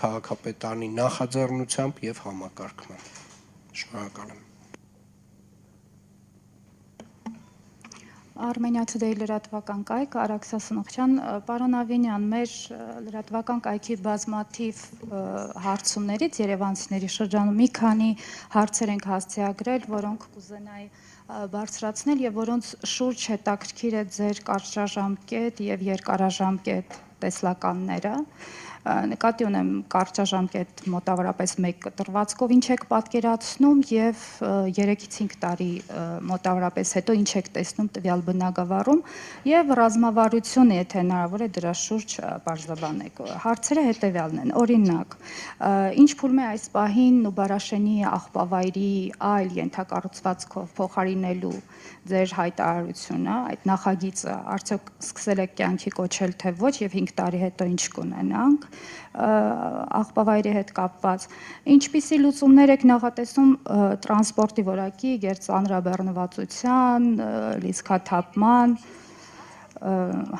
քաղաքապետարանի նախաձեռնությամբ եւ համակարգման։ Շնորհակալ եմ։ Armenia Today լրատվական կայք, Արաքսա Սնխչյան, պարոն Ավենյան, մեր լրատվական կայքի բազմաթիվ հարցումներից երևանցիների շրջանում մի քանի հարցեր ենք հասցեագրել, որոնք կուզենայի բարձրացնել եւ որոնց շուրջ հետաքրքիր է ձեր կարճաժամկետ եւ երկարաժամկետ տեսլականները։ Նկատի ունեմ կարճաժամկետ մոտավորապես 1 կտրվածքով ինչ եք պատկերացնում եւ 3-ից 5 տարի մոտավորապես հետո ինչ եք տեսնում տվյալ բնագավառում եւ ռազմավարություն, եթե հնարավոր է դրա շուրջ բարձրաբանեք։ Հարցերը հետեւյալն են։ Օրինակ, ինչ փուլում է այս պահին Նուբարաշենի աղբավայրի այլ ենթակառուցվածքով փոխարինելու ձեր հայտարարությունը, այդ նախագիծը արդյոք սկսել եք կյանքի կոչել թե ոչ եւ 5 տարի հետո ինչ կունենանք աղբավայրի հետ կապված, ինչպիսի լուծումներ եք նախատեսում տրանսպորտի որակի, գերծանրաբեռնվածության, լիցքաթափման,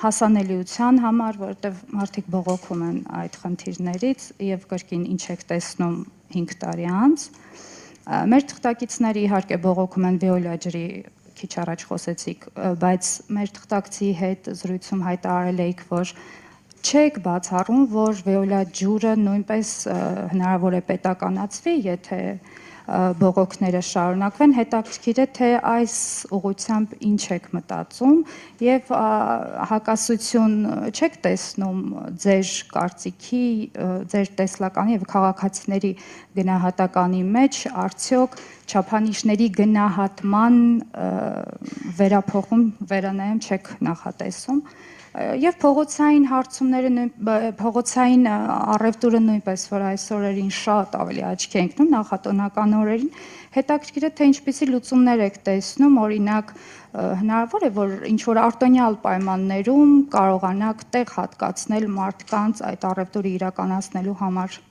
հասանելիության համար, որովհետեւ մարդիկ բողոքում են այդ խնդիրներից եւ կրկին ինչ եք տեսնում 5 տարի անց։ Մեր թղթակիցները իհարկե բողոքում են Վեոլա ջրի քիչ առաջ խոսեցիք, բայց մեր թղթակցի հետ զրույցում հայտարարել էիք, որ չեք բացառում, որ Վեոլա ջուրը նույնպես հնարավոր է պետականացվի, եթե բողոքները շարունակվեն, հետաքրքիր է թե այս ուղղությամբ ինչ եք մտածում եւ հակասություն չեք տեսնում ձեր կարծիքի, ձեր տեսլականի եւ քաղաքացիների գնահատականի մեջ, արդյոք չափանիշների գնահատման վերափոխում վերանայում չեք նախատեսում եւ փողոցային հարցումները փողոցային առևտուրը նույնպես որ այս օրերին շատ ավելի աչքի է ընկնում նախատոնական օրերին հետաքրքիր է թե ինչպիսի լուծումներ եք տեսնում օրինակ հնարավոր է որ ինչ որ արտոնյալ պայմաններում կարողանաք տեղ հատկացնել մարդկանց այդ առևտուրը իրականացնելու համար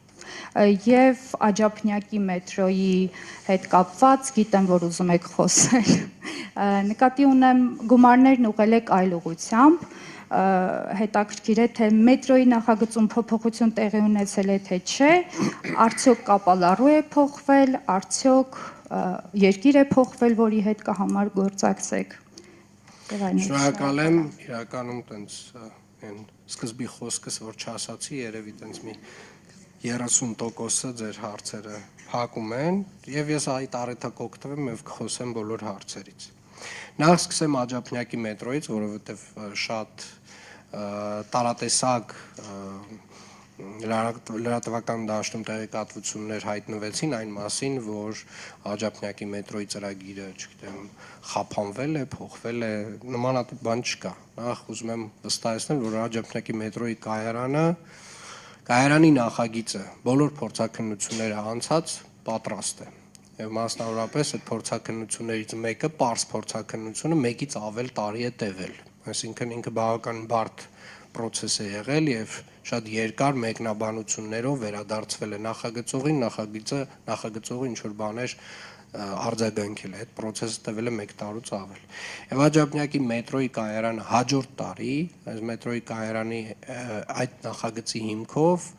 եւ Աջափնյակի մետրոյի հետ կապված գիտեմ որ ուզում եք խոսել նկատի ունեմ գումարներն ուղղել եք այլ ուղղությամբ հետաքրքիր է թե մետրոյի նախագծում փոփոխություն տեղի ունեցել է թե չէ արդյոք կապալառու է փոխվել արդյոք երկիր է փոխվել որի հետ կհամագործակցեք Շնորհակալ եմ իրականում տենց այն սկզբի խոսքս որ չասացի երևի տենց մի 30%-ը ձեր հարցերը հակում են եւ ես այդ առիթը կօգտվեմ եւ կխոսեմ բոլոր հարցերից Նախ սկսեմ Աջափնյակի մետրոյից, որովհետև շատ տարատեսակ լրատվական դաշտում տեղեկատվություններ հայտնվեցին այն մասին, որ Աջափնյակի մետրոյի ծրագիրը, չգիտեմ, խափանվել է, փոխվել է, նմանատիպ բան չկա։ Նախ ուզում եմ վստահեցնել, որ Աջափնյակի մետրոյի կայարանի նախագիծը բոլոր փորձաքննությունները անցած պատրաստ է։ Եվ մասնավորապես այդ փորձաքննություններից մեկը պարզ փորձաքննությունը մեկից ավել տարի է տևել, այսինքն ինքը բավական բարդ process է եղել եւ շատ երկար մեկնաբանություններով վերադարձվել է նախագծողին, նախագծողը ինչ որ բաներ արձագանքել է, այդ process-ը տևել է 1 տարուց ավել։ Եվ Աջափնյակի մետրոյի կայարանը հաջորդ տարի, այս մետրոյի կայարանի այդ նախագծի հիմքով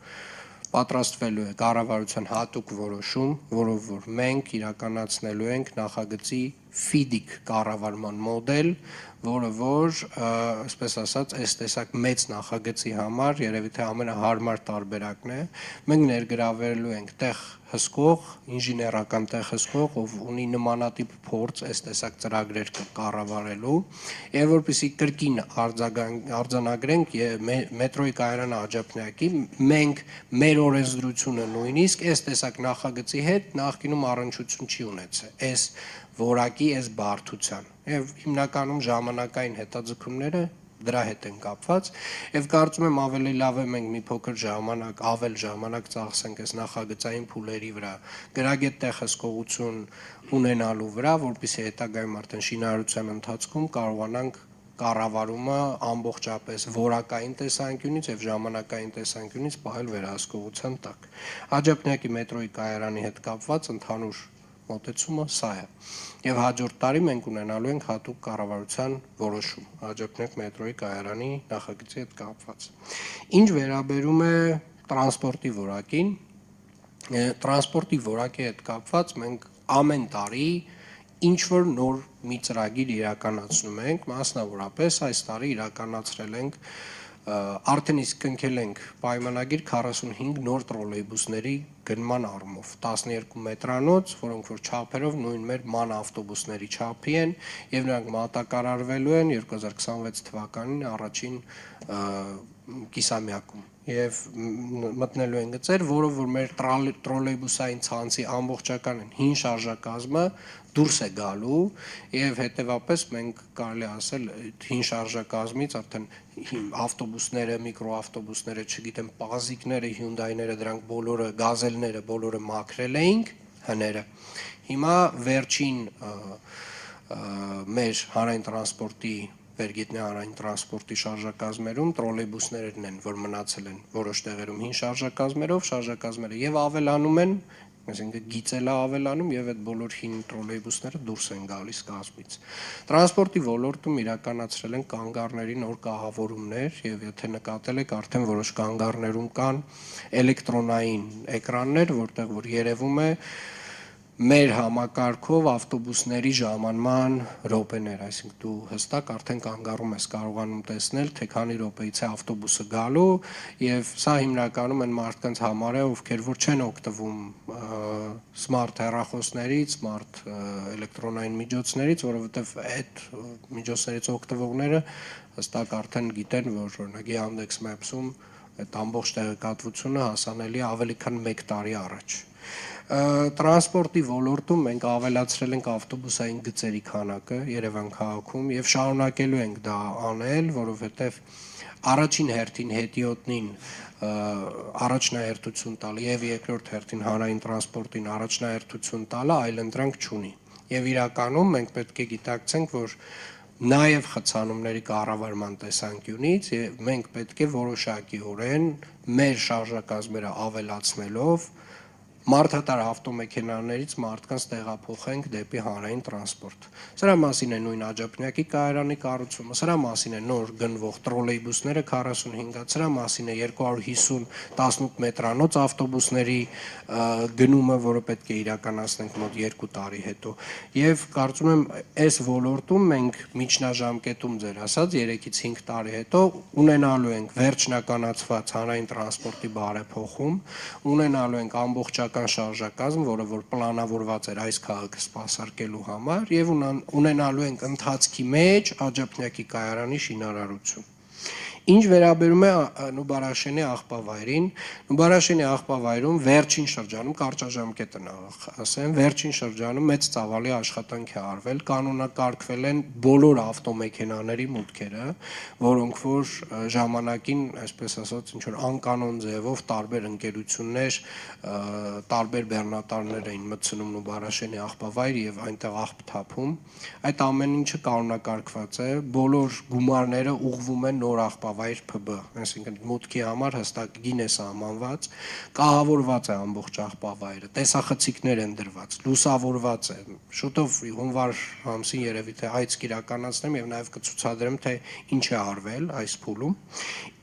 պատրաստվելու է կառավարության հատուկ որոշում, որով որ մենք իրականացնելու ենք նախագծի ֆիդիկ կառավարման մոդել, որը որ, այսպես ասած, այս տեսակ մեծ նախագծի համար երևի թե ամենահարմար տարբերակն է, մենք ներգրավելու ենք տեղ հսկող, ինժեներական տեղ հսկող, ով ունի նմանատիպ փորձ այս տեսակ ծրագրեր կառավարելու, եւ որպեսզի կրկին արձանագրենք մետրոյի կայարանը Աջափնյակի, մենք մեր օրենսդրությունը նույնիսկ այս տեսակ նախագծի հետ նախկինում առնչություն չի ունեցել, այս որակի, այս բարդության, եւ հիմնականում ժամանակային հետաձգումները դրա հետ են կապված եւ կարծում եմ ավելի լավ է մենք մի փոքր ժամանակ, ավել ժամանակ ծախսենք այս նախագծային փուլերի վրա, գրագետ տեղհսկողություն ունենալու վրա, որպեսզի հետագայում արդեն շինարարության ընթացքում կարողանանք կառավարումը ամբողջապես որակային տեսանկյունից եւ ժամանակային տեսանկյունից պահել վերահսկողության տակ։ Աջափնյակի մետրոյի կայարանի հետ կապված ընդհանուր մոտեցումը սա է։ Եվ հաջորդ տարի մենք ունենալու ենք հատուկ կառավարության որոշում Աջափնյակ մետրոյի կայարանի նախագծի հետ կապված։ Ինչ վերաբերում է տրանսպորտի որակին, տրանսպորտի որակի հետ կապված մենք ամեն տարի ինչ-որ նոր մի ծրագիր իրականացնում ենք, մասնավորապես այս տարի իրականացրել ենք արդեն իսկ կնքել ենք պայմանագիր 45 նոր տրոլեյբուսների գնման առումով 12 մետրանոց, որոնք որ չափերով նույն մեր ման ավտոբուսների չափի են եւ նրանք մատակարարվելու են 2026 թվականին առաջին կիսամյակում եւ մտնելու են գծեր, որը որ մեր տրոլեյբուսային ցանցի ամբողջական հին շարժակազմը դուրս է գալու եւ հետեւապես մենք կարելի ասել հին շարժակազմից արդեն ավտոբուսները, միկրոավտոբուսները, չգիտեմ, պազիկները, հյունդայները, դրանք բոլորը, գազելները բոլորը մաքրել էինք հները։ Հիմա վերջին մեր հանրային տրանսպորտի Վերգետնյա հանրային տրանսպորտի շարժակազմերում տրոլեյբուսներն են, որ մնացել են որոշ տեղերում հին շարժակազմերով, շարժակազմերը եւ ավելանում են, այսինքն գիծելը ավելանում եւ այդ բոլոր հին տրոլեյբուսները դուրս են գալիս կազմից։ Տրանսպորտի ոլորտում իրականացրել են կանգառների նոր կահավորումներ եւ եթե նկատել եք արդեն որոշ կանգառներում կան էլեկտրոնային էկրաններ, որտեղ որ երևում է մեր համակարգով ավտոբուսների ժամանման րոպեներ, այսինքն դու հստակ արդեն կանգառում ես կարողանում տեսնել, թե քանի րոպեից է ավտոբուսը գալու եւ սա հիմնականում են մարդկանց համար է, ովքեր որ չեն օգտվում սմարթ հեռախոսներից, սմարթ էլեկտրոնային միջոցներից, որովհետեւ այդ միջոցներից օգտվողները հստակ արդեն գիտեն, որ օրինակ Yandex Maps-ում այդ ամբողջ տեղեկատվությունը հասանելի է ավելի քան 1 տարի առաջ։ Տրանսպորտի ոլորտում մենք ավելացրել ենք ավտոբուսային գծերի քանակը Երևան քաղաքում եւ շարունակելու ենք դա անել, որովհետեւ առաջին հերթին հետիոտնին առաջնահերթություն տալ եւ երկրորդ հերթին հանրային տրանսպորտին առաջնահերթություն տալը այլընտրանք չունի։ Եվ իրականում մենք պետք է գիտակցենք, որ նաև խցանումների կառավարման տեսանկյունից մենք պետք է որոշակիորեն մեր շարժակազմերը ավելացնելով մարդատար ավտոմեքենաներից մարդկանց տեղափոխենք դեպի հանրային տրանսպորտ։ Սրա մասին է նույն Աջափնյակի կայարանի կառուցումը, սրա մասին է նոր գնվող տրոլեյբուսները 45-ած, սրա մասին է 250 18 մետրանոց ավտոբուսների գնումը, որը պետք է իրականացնենք մոտ 2 տարի հետո։ Եվ կարծում եմ, այս ոլորտում մենք միջնաժամկետում ձեր ասած 3-ից 5 տարի հետո ունենալու ենք վերջնականացված հանրային տրանսպորտի բարեփոխում, ունենալու ենք ամբողջական շարժակազմ, որը որ պլանավորված էր այս քաղաքը սպասարկելու համար եւ ունենալու ենք ընթացքի մեջ Աջափնյակի կայարանի շինարարություն։ Ինչ վերաբերում է Նուբարաշենի աղբավայրին, Նուբարաշենի աղբավայրում վերջին շրջանում կարճաժամկետը ասեմ, վերջին շրջանում մեծ ծավալի աշխատանք է արվել, կանոնակարգվել են բոլոր ավտոմեքենաների մուտքերը, որոնք որ ժամանակին, այսպես ասած, ինչ որ անկանոն ձևով տարբեր ընկերություններ, տարբեր բեռնատարներ էին մտցնում Նուբարաշենի աղբավայր եւ այնտեղ աղբ թափում։ Այդ ամեն ինչը կանոնակարգված է, բոլոր գումարները ուղղվում են նոր աղբավայր ՓԲ, այսինքն մուտքի համար հստակ գին է սահմանված, կահավորված է ամբողջ աղբավայրը, տեսախցիկներ են դրված, լուսավորված է։ Շուտով հունվար ամսին երևի թե այց կիրականացնեմ եւ նաեւ կցուցադրեմ, թե ինչ է արվել այս փուլում։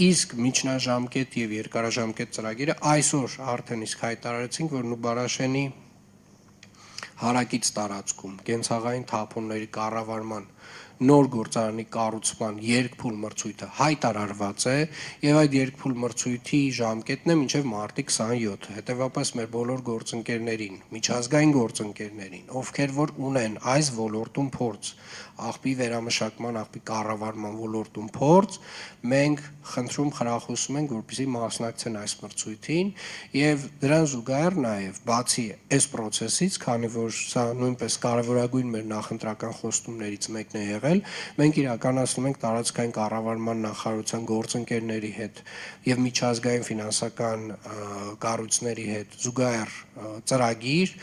Իսկ միջնաժամկետ եւ երկարաժամկետ ծրագիրը այսօր արդեն իսկ հայտարարեցինք, որ Նուբարաշենի հարակից տարածքում կենցաղային թափոնների կառավարման նոր գործարանի կառուցման երկփուլ մրցույթը հայտարարված է եւ այդ երկփուլ մրցույթի ժամկետն է մինչեւ մարտի 27։ Հետեւաբար մեր բոլոր գործընկերներին, միջազգային գործընկերներին, ովքեր որ ունեն այս ոլորտում փորձ, աղբի վերամշակման, աղբի կառավարման ոլորտում փորձ, մենք խնդրում խրախուսում ենք, որպեսզի մասնակցեն այս մրցույթին եւ դրան զուգահեռ նաեւ բացի այս process-ից, քանի որ սա նույնպես կարևորագույն մեր նախընտրական խոստումներից մեկն է եղել, մենք իրականացնում ենք տարածքային կառավարման նախարարության գործընկերների հետ եւ միջազգային ֆինանսական կառույցների հետ զուգահեռ ծրագիր,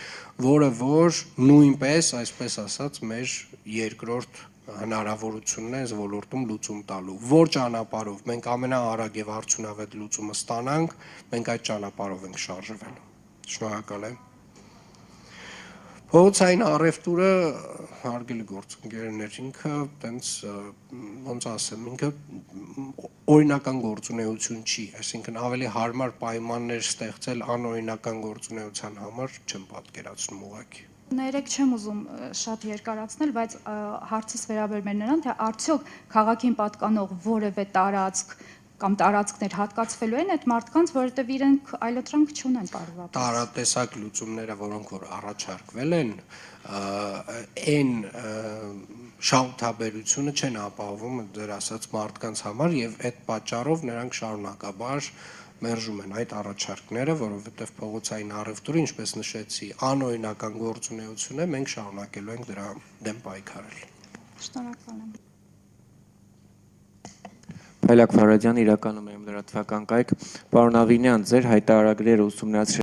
որը որ նույնպես, այսպես ասած, մեր երկրորդ հնարավորությունն է այս ոլորտում լուծում տալու։ Որ ճանապարհով մենք ամենաարագ եւ արդյունավետ լուծումը ստանանք, մենք այդ ճանապարհով ենք շարժվելու։ Շնորհակալ եմ։ Փողոցային առևտուրը հարգելի գործընկերներ ինքը տենց ոնց ասեմ, ինքը օրինական գործունեություն չի, այսինքն ավելի հարմար պայմաններ ստեղծել անօրինական գործունեության համար չեմ պատկերացնում ուղղակի։ Ներեք չեմ ուզում շատ երկարացնել, բայց հարցս վերաբերում է նրան, թե արդյոք քաղաքին պատկանող որևէ տարածք կամ տարածքներ հատկացվելու են այդ մարդկանց, որովհետև իրենք այլընտրանք չունեն պարզապես։ Տարատեսակ լուծումները, որոնք որ առաջարկվել են, այն շահութաբերությունը չեն ապահովում դեր ասած մարդկանց համար եւ այդ պատճառով նրանք շարունակաբար մերժում են այդ առաջարկները, որովհետեւ փողոցային առևտուրը, ինչպես նշեցի, անօրինական գործունեություն է, մենք շարունակելու ենք դրա դեմ պայքարել։ Շնորհակալ եմ։ Փայլակ Ֆարադյան, իրականում եմ լրատվական կայք, պարոն Ավինյան, ձեր հայտարարագրերը ուսումնասիրել